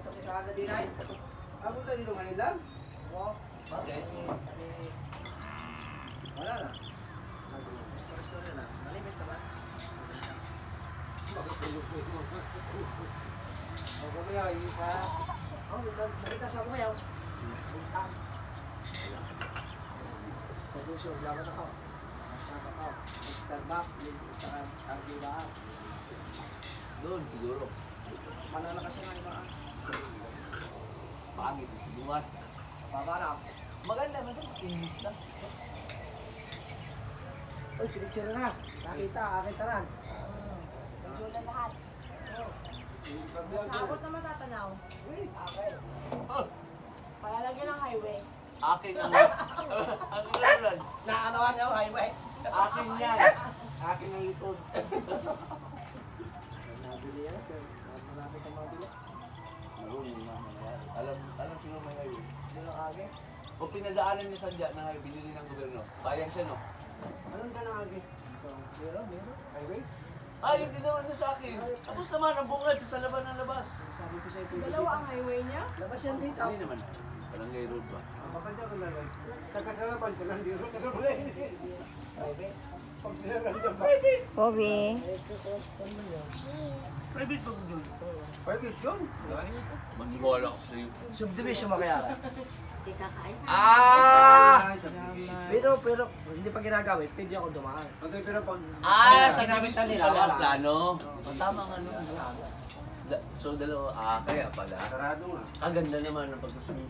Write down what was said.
Ito kita agad din ay. Abot na dito ngayon lang? Oo. Bakit? Wala na. Story na. Malimit ka ba? O kumaya, isa. Oo, makita sa kumayaw. Pag-usog, laban ako. Masama ako. Starbucks, ang dilaan. Doon siguro. Malalakas yung iba. Pangit si Duman. Paparap. Maganda man sa init lang. Uy, picture na. Nakita, akin taran. Medyo na lahat. Sa abot na matatanaw. Akin. Oh, Palalagyan ng highway. akin ang ang ilan. Naanawan niya ang highway. Akin yan. Akin ang likod. Nabili yan. Marami kang mabili. Marunong na mangyari. Alam sino may highway. Hindi lang agi. O pinadaanan niya sa dyan na highway, binili ng gobyerno. Bayan siya, no? Anong ka na agi? Meron, meron. Highway? Ah, yung ginawa niya sa akin. Tapos naman, ang bungad sa laban ng labas. Sabi ko sa'yo, Dalawa ang highway niya. labas yan dito. Hindi naman. Barangay road ba? Baka dyan ka na lang. Tagasarapan ko lang dito. Tagabalay. Private. Pag nilaran dyan ba? Bobby. Private ba doon? Private yun. Maniwala ko sa'yo. Subdivision mo kaya. Hindi kakain. Ah! Pero, hindi pa ginagawin. Pwede ako dumaan. Okay, pero pag... Ah, sa Ginamit gabit na nila, nila. wala. Plano. Tama nga no. So dalawa, kaya pala. Sarado nga. Ang ganda naman ng pagkasunod.